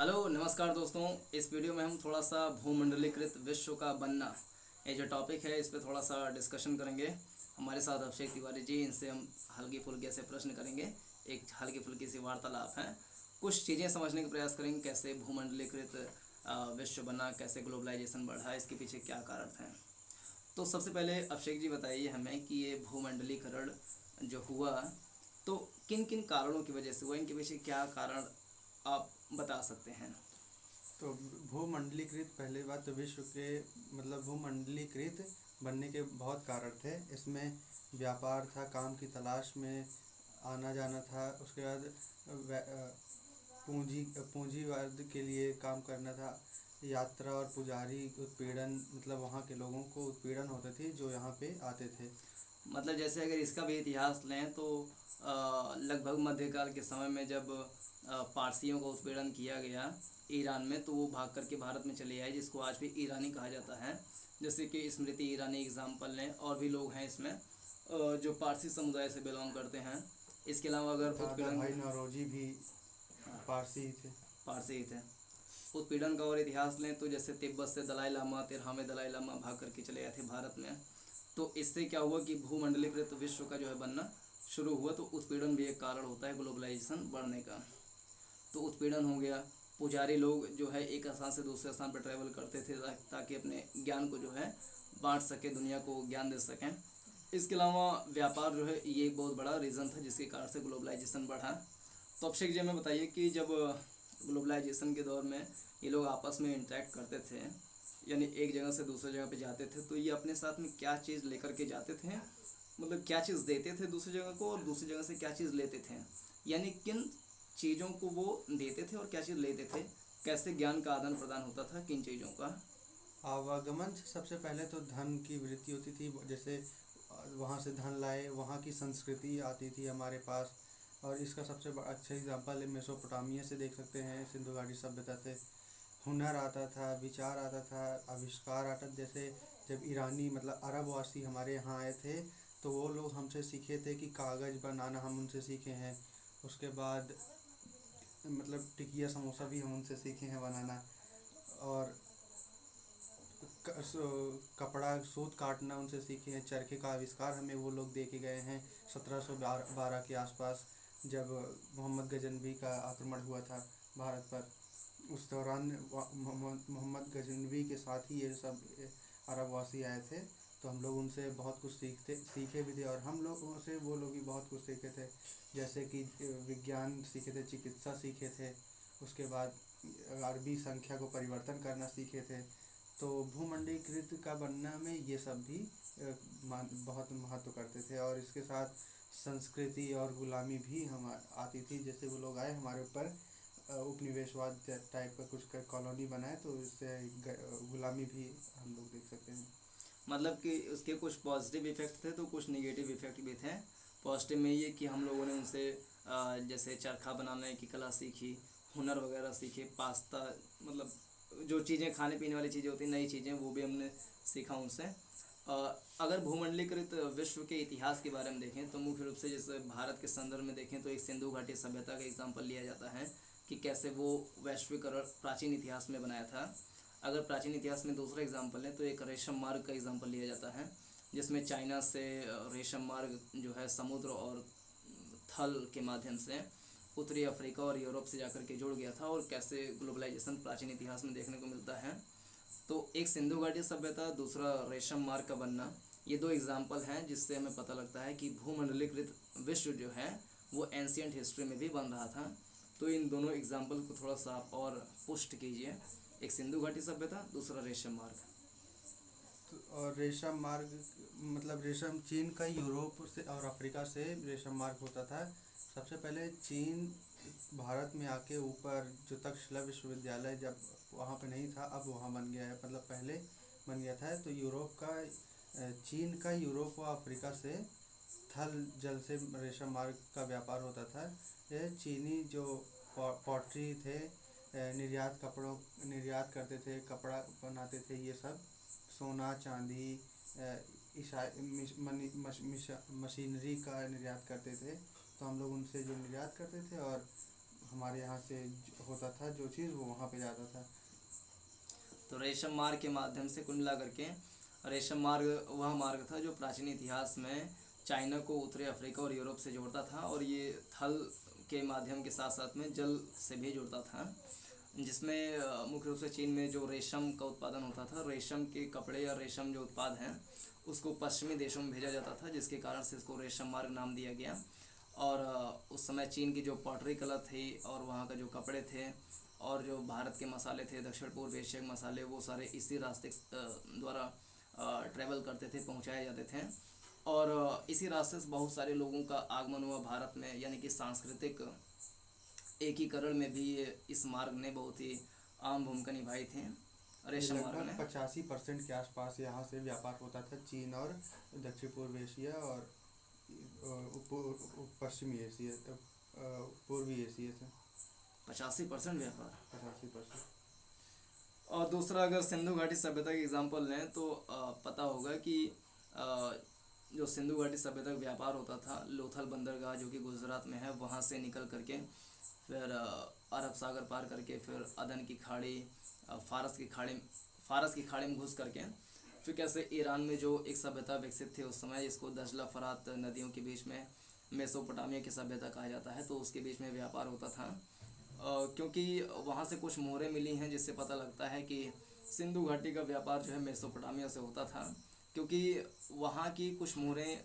Hello नमस्कार दोस्तों। इस वीडियो में हम थोड़ा सा भूमंडलीकृत विश्व का बनना, ये जो टॉपिक है इस पे थोड़ा सा डिस्कशन करेंगे। हमारे साथ अभिषेक तिवारी जी, इनसे हम हल्की फुल्की से प्रश्न करेंगे। एक हल्की फुल्की सी वार्तालाप है, कुछ चीज़ें समझने का प्रयास करेंगे। कैसे भूमंडलीकृत विश्व बना, कैसे ग्लोबलाइजेशन बढ़ा, इसके पीछे क्या कारण हैं। तो सबसे पहले अभिषेक जी बताइए हमें कि ये भूमंडलीकरण जो हुआ तो किन किन कारणों की वजह से हुआ, इनके पीछे क्या कारण आप बता सकते हैं। तो भूमंडलीकृत पहली बात तो विश्व के भूमंडलीकृत बनने के बहुत कारण थे। इसमें व्यापार था, काम की तलाश में आना जाना था। उसके बाद पूंजीवाद के लिए काम करना था। यात्रा और पुजारी उत्पीड़न, मतलब वहाँ के लोगों को उत्पीड़न होते थे जो यहाँ पे आते थे। मतलब जैसे अगर इसका भी इतिहास लें तो लगभग मध्यकाल के समय में जब पारसियों का उत्पीड़न किया गया ईरान में, तो वो भाग करके भारत में चले आए, जिसको आज भी ईरानी कहा जाता है। जैसे कि स्मृति ईरानी एग्जाम्पल लें, और भी लोग हैं इसमें जो पारसी समुदाय से बिलोंग करते हैं। इसके अलावा अगर दादा उत्पीड़न, भाई नौरोजी भी हाँ, पारसी ही थे। पारसी ही थे। उत्पीड़न का और इतिहास लें तो जैसे तिब्बत से दलाई लामा, तिरहामे दलाई लामा भाग करके चले आए थे भारत में। तो इससे क्या हुआ कि भूमंडलीकृत विश्व का जो है बनना शुरू हुआ। तो उत्पीड़न भी एक कारण होता है ग्लोबलाइजेशन बढ़ने का। तो उत्पीड़न हो गया। पुजारी लोग जो है एक स्थान से दूसरे स्थान पर ट्रैवल करते थे ताकि अपने ज्ञान को जो है बांट सके, दुनिया को ज्ञान दे सकें। इसके अलावा व्यापार जो है ये एक बहुत बड़ा रीज़न था जिसके कारण से ग्लोबलाइजेशन बढ़ा। तो अभिषेक जी हमें बताइए कि जब ग्लोबलाइजेशन के दौर में ये लोग आपस में इंटरेक्ट करते थे, यानी एक जगह से दूसरी जगह पे जाते थे, तो ये अपने साथ में क्या चीज़ लेकर के जाते थे, मतलब क्या चीज़ देते थे दूसरी जगह को, और दूसरी जगह से क्या चीज़ लेते थे, यानी किन चीज़ों को वो देते थे और क्या चीज़ लेते थे, कैसे ज्ञान का आदान प्रदान होता था किन चीज़ों का। आवागमन से सबसे पहले तो धन की वृद्धि होती थी। जैसे वहाँ से धन लाए, वहाँ की संस्कृति आती थी हमारे पास। और इसका सबसे अच्छा एग्जांपल है मेसोपोटामिया से देख सकते हैं, सिंधु घाटी सभ्यता से। हुनर आता था, विचार आता था, आविष्कार आता। जैसे जब ईरानी मतलब अरबवासी हमारे यहाँ आए थे, तो वो लोग हमसे सीखे थे कि कागज़ बनाना हम उनसे सीखे हैं। उसके बाद टिकिया समोसा भी हम उनसे सीखे हैं बनाना। और कपड़ा सूत काटना उनसे सीखे हैं। चरखे का आविष्कार हमें वो लोग दे के गए हैं 1712 के आसपास, जब मोहम्मद गजनवी का आक्रमण हुआ था भारत पर। उस दौरान मोहम्मद गजनवी के साथ ही ये सब अरबवासी आए थे। तो हम लोग उनसे बहुत कुछ सीखे भी थे, और हम लोगों से वो लोग भी बहुत कुछ सीखे थे। जैसे कि विज्ञान सीखे थे, चिकित्सा सीखे थे। उसके बाद अरबी संख्या को परिवर्तन करना सीखे थे। तो भूमंडलीकृत का बनना में ये सब भी बहुत महत्व करते थे। और इसके साथ संस्कृति और गुलामी भी हम आती थी। जैसे वो लोग आए हमारे ऊपर, उपनिवेशवाद टाइप का कुछ कॉलोनी बनाए, तो इससे गुलामी भी हम लोग देख सकते हैं। मतलब कि उसके कुछ पॉजिटिव इफ़ेक्ट थे तो कुछ नेगेटिव इफ़ेक्ट भी थे। पॉजिटिव में ये कि हम लोगों ने उनसे जैसे चरखा बनाने की कला सीखी, हुनर वगैरह सीखे, पास्ता, मतलब जो चीज़ें खाने पीने वाली चीज़ें होती हैं, नई चीज़ें, वो भी हमने सीखा उनसे। अगर भूमंडलीकृत विश्व के इतिहास के बारे में देखें तो मुख्य रूप से जैसे भारत के संदर्भ में देखें तो एक सिंधु घाटी सभ्यता का एग्जाम्पल लिया जाता है कि कैसे वो वैश्वीकरण प्राचीन इतिहास में बनाया था। अगर प्राचीन इतिहास में दूसरा एग्जाम्पल है तो एक रेशम मार्ग का एग्जाम्पल लिया जाता है, जिसमें चाइना से रेशम मार्ग जो है समुद्र और थल के माध्यम से उत्तरी अफ्रीका और यूरोप से जाकर के जुड़ गया था, और कैसे ग्लोबलाइजेशन प्राचीन इतिहास में देखने को मिलता है। तो एक सिंधु घाटी सभ्यता, दूसरा रेशम मार्ग का बनना, ये दो एग्जाम्पल हैं जिससे हमें पता लगता है कि भूमंडलीकृत विश्व जो है वो एंशियंट हिस्ट्री में भी बन रहा था। तो इन दोनों एग्जाम्पल को थोड़ा सा आप और पुष्ट कीजिए। एक सिंधु घाटी सभ्यता, दूसरा रेशम मार्ग। और रेशम मार्ग रेशम चीन का यूरोप से और अफ्रीका से रेशम मार्ग होता था। सबसे पहले चीन भारत में आके ऊपर जो तक्षशिला विश्वविद्यालय जब वहाँ पे नहीं था, अब वहाँ बन गया है। पहले बन गया था। तो चीन का यूरोप व अफ्रीका से थल जल से रेशम मार्ग का व्यापार होता था। ये चीनी जो पॉटरी थे, निर्यात करते थे, कपड़ा बनाते थे, ये सब सोना चांदी, मशीनरी का निर्यात करते थे। तो हम लोग उनसे जो निर्यात करते थे, और हमारे यहाँ से होता था जो चीज़ वो वहाँ पे जाता था। तो रेशम मार्ग के माध्यम से कुल मिला करके रेशम मार्ग वह मार्ग था जो प्राचीन इतिहास में चाइना को उत्तरी अफ्रीका और यूरोप से जोड़ता था, और ये थल के माध्यम के साथ साथ में जल से भी जुड़ता था, जिसमें मुख्य रूप से चीन में जो रेशम का उत्पादन होता था, रेशम के कपड़े या रेशम जो उत्पाद हैं उसको पश्चिमी देशों में भेजा जाता था, जिसके कारण से इसको रेशम मार्ग नाम दिया गया। और उस समय चीन की जो पॉटरी कला थी और वहाँ का जो कपड़े थे और जो भारत के मसाले थे, दक्षिण पूर्व एशिया के मसाले, वो सारे इसी रास्ते द्वारा ट्रैवल करते थे, पहुँचाए जाते थे। और इसी रास्ते से बहुत सारे लोगों का आगमन हुआ भारत में, यानी कि सांस्कृतिक एकीकरण में भी इस मार्ग ने बहुत ही अहम भूमिका निभाई थी, रेशम मार्ग ने। लगभग 85% के आसपास यहाँ से व्यापार होता था चीन और दक्षिण पूर्व एशिया और पश्चिमी एशिया, पूर्वी एशिया से 85% व्यापार। 85%। और दूसरा, अगर सिंधु घाटी सभ्यता की एग्जांपल लें तो पता होगा कि जो सिंधु घाटी सभ्यता का व्यापार होता था, लोथल बंदरगाह जो कि गुजरात में है, वहाँ से निकल करके फिर अरब सागर पार करके फिर अदन की खाड़ी, फारस की खाड़ी में घुस करके फिर कैसे ईरान में जो एक सभ्यता विकसित थी उस समय, इसको दजला फरात नदियों के बीच में मेसोपोटामिया की सभ्यता कहा जाता है, तो उसके बीच में व्यापार होता था। क्योंकि वहाँ से कुछ मोहरें मिली हैं जिससे पता लगता है कि सिंधु घाटी का व्यापार जो है मेसोपोटामिया से होता था, क्योंकि वहाँ की कुछ मोहरें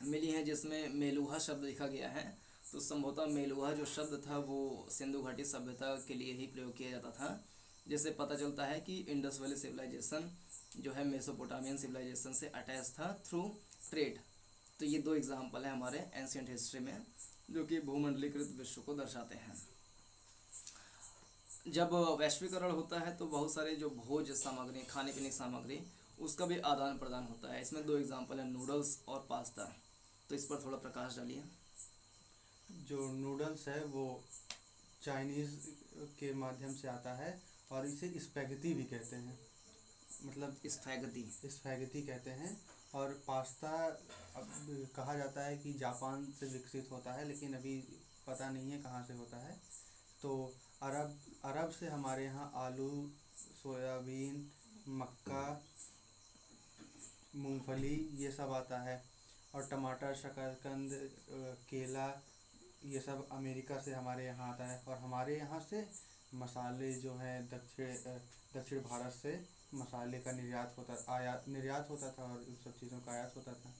मिली हैं जिसमें मेलुहा शब्द लिखा गया है, तो संभवतः मेलुहा जो शब्द था वो सिंधु घाटी सभ्यता के लिए ही प्रयोग किया जाता था, जिससे पता चलता है कि इंडस वैली सिविलाइजेशन जो है मेसोपोटामियन सिविलाइजेशन से अटैच था थ्रू ट्रेड। तो ये दो एग्जाम्पल है हमारे एंशियंट हिस्ट्री में जो कि भूमंडलीकृत विश्व को दर्शाते हैं। जब वैश्वीकरण होता है तो बहुत सारे जो भोज सामग्री, खाने पीने की सामग्री, उसका भी आदान प्रदान होता है। इसमें दो एग्जाम्पल है, नूडल्स और पास्ता। तो इस पर थोड़ा प्रकाश डालिए। जो नूडल्स है वो चाइनीज़ के माध्यम से आता है और इसे स्पैगेटी भी कहते हैं, मतलब स्पैगेटी कहते हैं। और पास्ता अब कहा जाता है कि जापान से विकसित होता है, लेकिन अभी पता नहीं है कहाँ से होता है। तो अरब से हमारे यहाँ आलू, सोयाबीन, मक्का, मूंगफली ये सब आता है। और टमाटर, शकरकंद, केला ये सब अमेरिका से हमारे यहाँ आता है। और हमारे यहाँ से मसाले जो हैं दक्षिण भारत से मसाले का निर्यात होता था और उन सब चीज़ों का आयात होता था।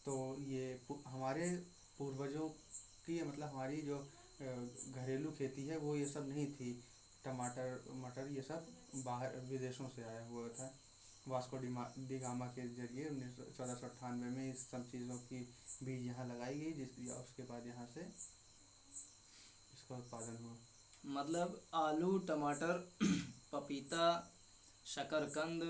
तो ये हमारे पूर्वजों की, मतलब हमारी जो घरेलू खेती है वो ये सब नहीं थी। टमाटर, मटर ये सब बाहर विदेशों से आया हुआ था। वास्को डी गामा के जरिए 1498 में इस सब चीज़ों की बीज यहाँ लगाई गई, उसके बाद यहाँ से इसका उत्पादन हुआ। मतलब आलू, टमाटर, पपीता, शकरकंद,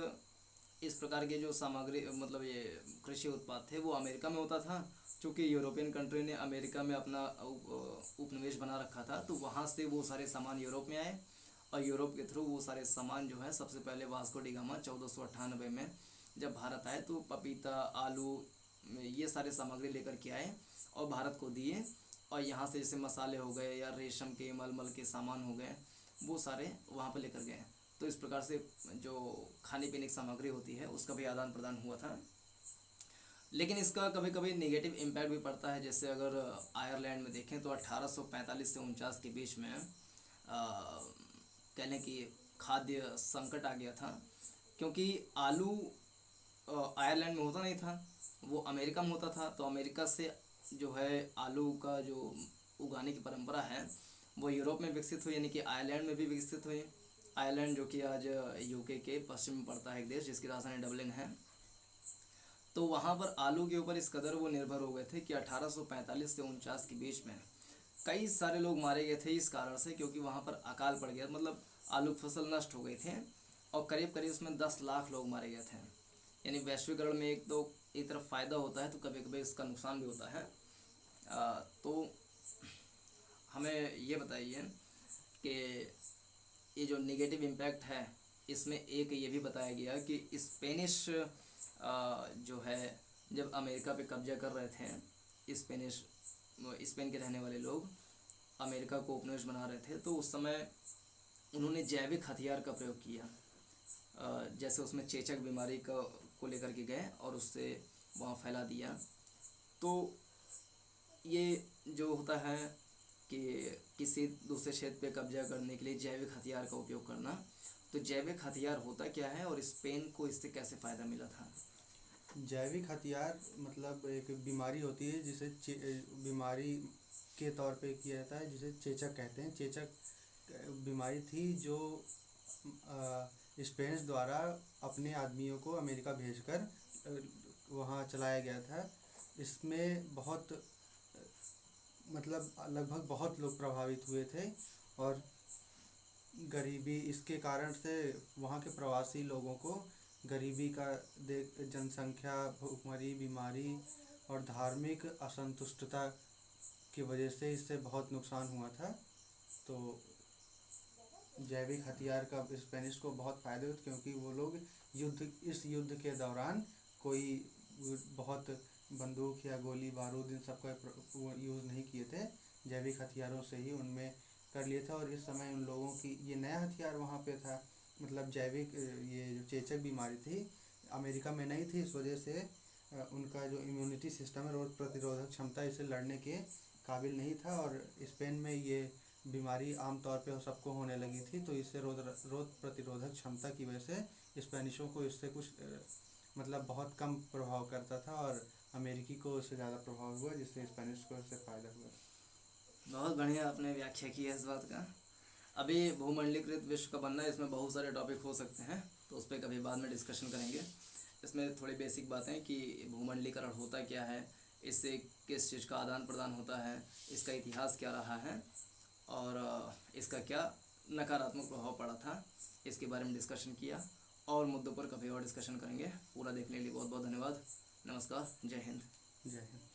इस प्रकार के जो सामग्री, मतलब ये कृषि उत्पाद थे वो अमेरिका में होता था। चूँकि यूरोपियन कंट्री ने अमेरिका में अपना उपनिवेश बना रखा था, तो वहाँ से वो सारे सामान यूरोप में आए और यूरोप के थ्रू वो सारे सामान जो है सबसे पहले वास्को डी गामा 1498 में जब भारत आए तो पपीता, आलू, ये सारे सामग्री लेकर के आए और भारत को दिए। और यहाँ से जैसे मसाले हो गए या रेशम के मलमल के सामान हो गए, वो सारे वहाँ पर लेकर गए। तो इस प्रकार से जो खाने पीने की सामग्री होती है उसका भी आदान प्रदान हुआ था। लेकिन इसका कभी कभी नेगेटिव इम्पैक्ट भी पड़ता है। जैसे अगर आयरलैंड में देखें तो 1845 से 49 के बीच में कह लें कि खाद्य संकट आ गया था, क्योंकि आलू आयरलैंड में होता नहीं था, वो अमेरिका में होता था। तो अमेरिका से जो है आलू का जो उगाने की परंपरा है वो यूरोप में विकसित हुई, यानी कि आयरलैंड में भी विकसित हुई। आयरलैंड जो कि आज यूके के पश्चिम में पड़ता है एक देश जिसकी राजधानी डबलिन है। तो वहाँ पर आलू के ऊपर इस कदर वो निर्भर हो गए थे कि 1845 से 49 के बीच में कई सारे लोग मारे गए थे इस कारण से, क्योंकि वहाँ पर अकाल पड़ गया, मतलब आलू की फसल नष्ट हो गई थी और करीब करीब उसमें 10 लाख लोग मारे गए थे। यानी वैश्वीकरण में एक तरफ फ़ायदा होता है तो कभी कभी इसका नुकसान भी होता है। तो हमें ये बताइए कि ये जो नेगेटिव इम्पैक्ट है इसमें एक ये भी बताया गया कि स्पेनिश जो है जब अमेरिका पे कब्जा कर रहे थे स्पेन के रहने वाले लोग, अमेरिका को उपनिवेश बना रहे थे, तो उस समय उन्होंने जैविक हथियार का प्रयोग किया। जैसे उसमें चेचक बीमारी को लेकर के गए और उससे वहाँ फैला दिया। तो ये जो होता है कि किसी दूसरे क्षेत्र पे कब्जा करने के लिए जैविक हथियार का उपयोग करना, तो जैविक हथियार होता क्या है और स्पेन को इससे कैसे फ़ायदा मिला था? जैविक हथियार मतलब एक बीमारी होती है जिसे बीमारी के तौर पे किया जाता है, जिसे चेचक कहते हैं। चेचक बीमारी थी जो स्पेनिश द्वारा अपने आदमियों को अमेरिका भेजकर वहाँ चलाया गया था। इसमें बहुत मतलब लगभग बहुत लोग प्रभावित हुए थे और गरीबी इसके कारण से वहाँ के प्रवासी लोगों को गरीबी का जनसंख्या, भूखमरी, बीमारी और धार्मिक असंतुष्टता की वजह से इससे बहुत नुकसान हुआ था। तो जैविक हथियार का स्पेनिश को बहुत फ़ायदे हुए क्योंकि वो लोग इस युद्ध के दौरान कोई बहुत बंदूक या गोली बारूद इन सब का यूज़ नहीं किए थे। जैविक हथियारों से ही उनमें कर लिए था। और इस समय उन लोगों की ये नया हथियार वहाँ पे था। मतलब जैविक ये जो चेचक बीमारी थी अमेरिका में नहीं थी, इस वजह से उनका जो इम्यूनिटी सिस्टम है, रोग प्रतिरोधक क्षमता इससे लड़ने के काबिल नहीं था। और स्पेन में ये बीमारी आमतौर पे सबको होने लगी थी, तो इससे रोग प्रतिरोधक क्षमता की वजह से स्पेनिशों को इससे कुछ मतलब बहुत कम प्रभाव करता था और अमेरिकी को इससे ज़्यादा प्रभाव हुआ, जिससे स्पेनिश को इससे फ़ायदा हुआ। बहुत बढ़िया आपने व्याख्या की है इस बात का। अभी भूमंडलीकृत विश्व का बनना, इसमें बहुत सारे टॉपिक हो सकते हैं, तो उस पर कभी बाद में डिस्कशन करेंगे। इसमें थोड़ी बेसिक बातें कि भूमंडलीकरण होता क्या है, इससे किस चीज़ का आदान प्रदान होता है, इसका इतिहास क्या रहा है और इसका क्या नकारात्मक प्रभाव पड़ा था, इसके बारे में डिस्कशन किया। और मुद्दों पर कभी और डिस्कशन करेंगे। पूरा देखने के लिए बहुत बहुत धन्यवाद। नमस्कार, जय हिंद। जय हिंद।